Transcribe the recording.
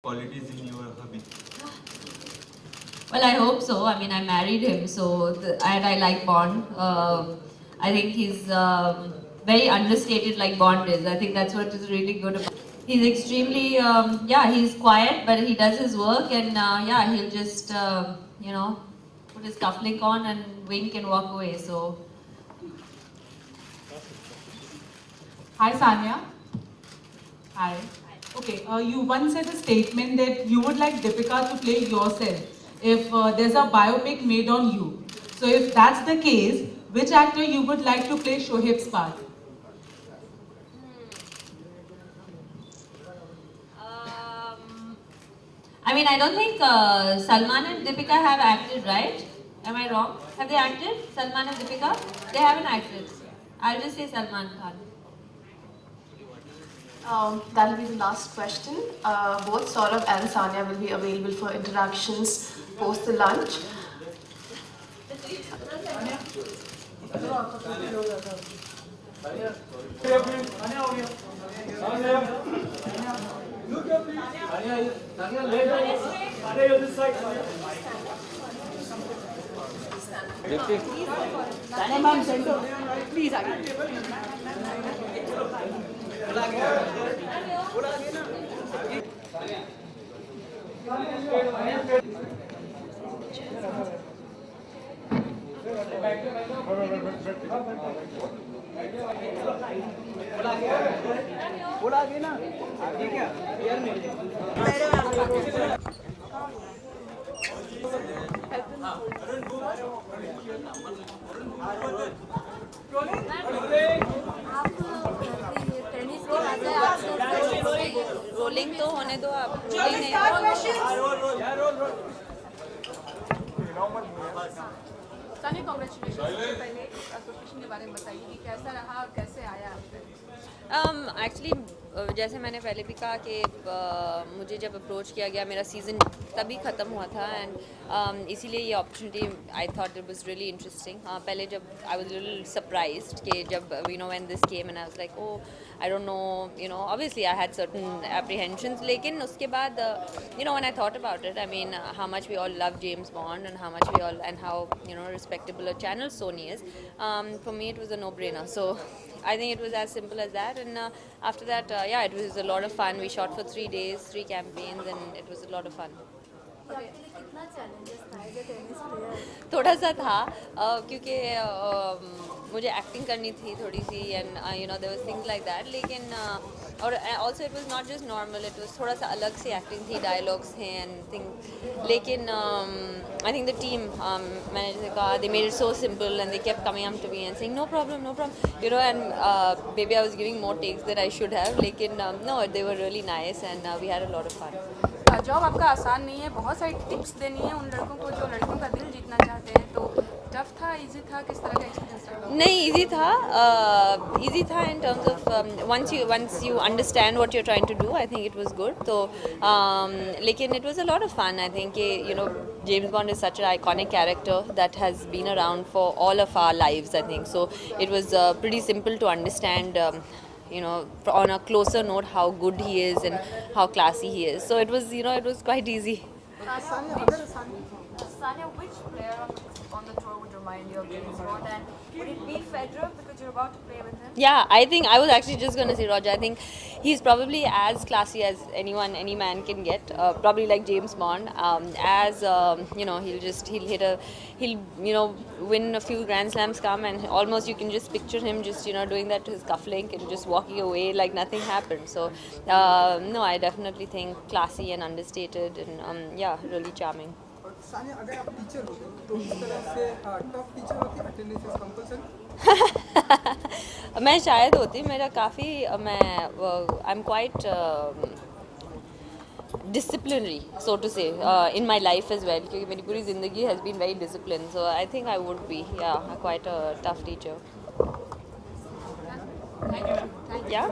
qualities in your hubby? Well, I hope so. I mean, I married him, and I like Bond. I think he's very understated, like Bond is. I think that's what is really good about. He's extremely, yeah, he's quiet, but he does his work, and yeah, he'll just, put his cufflink on and wink and walk away. So. Hi, Sanya. Hi. Okay, you once said a statement that you would like Deepika to play yourself if there's a biopic made on you. So if that's the case, which actor you would like to play Shoaib's part? I mean, I don't think Salman and Deepika have acted, right? Am I wrong? Have they acted? Salman and Deepika? They haven't acted. I'll just say Salman Khan. That will be the last question. Both Saurabh and Sanya will be available for interactions post the lunch. Rolling तो होने दो आप सानी congratulation पहले association के बारे में बताइए कि कैसा रहा और कैसे आया आपको एक्चुअली जैसे मैंने पहले भी कहा कि मुझे जब अप्रोच किया गया मेरा सीज़न तभी ख़त्म हुआ था एंड इसीलिए ये opportunity I thought it was really interesting पहले जब आई वाज लिटिल सरप्राइज्ड कि जब when this came and I was like oh I don't know obviously I had certain apprehensions लेकिन उसके बाद when I thought about it I mean how much we all love James Bond and how much we all and how respectable a channel Sony is, for me it was a no-brainer. So I think it was as simple as that. And after that, yeah, it was a lot of fun. We shot for 3 days, 3 campaigns, and it was a lot of fun. थोड़ा सा था क्योंकि मुझे acting करनी थी थोड़ी सी and there was things like that लेकिन और also it was not just normal it was थोड़ा सा अलग सी एक्टिंग थी डायलॉग्स थे एंड थिंग लेकिन आई थिंक द टीम मैंने जैसे कहा they made it so simple and they kept coming up to me and saying no problem and maybe I was giving more takes than I should have लेकिन no they were really nice and we had a lot of fun. Job आपका आसान नहीं है, बहुत सारी tips देनी है उन लड़कों को जो लड़कियों का दिल जीतना चाहते हैं, तो टफ था, इजी था, किस तरह का एक्सपीरियंस रहा? नहीं इजी था in terms of once you understand what you're trying to do I think it was good तो लेकिन it was a lot of fun. I think James Bond is such an iconic character that has been around for all of our lives I think so it was pretty simple to understand on a closer note how good he is and how classy he is so it was quite easy. Sanya, which player on the tour would remind you of James Bond, and would it be Federer because you're about to play with him? Yeah, I think I was actually just going to say Roger. I think he's probably as classy as any man can get. Probably like James Bond. He'll win a few Grand Slams come and almost you can just picture him just doing that to his cufflink and just walking away like nothing happened. So no, I definitely think classy and understated and yeah, really charming. Sania अगर आप teacher होते तो इस तरह से tough teacher होती attendance is compulsory मैं शायद होती मेरा काफ़ी मैं I am quite disciplinary so to say in my life as well क्योंकि मेरी पूरी ज़िंदगी has been very disciplined so I think I would be quite a tough teacher. Thank you. Yeah.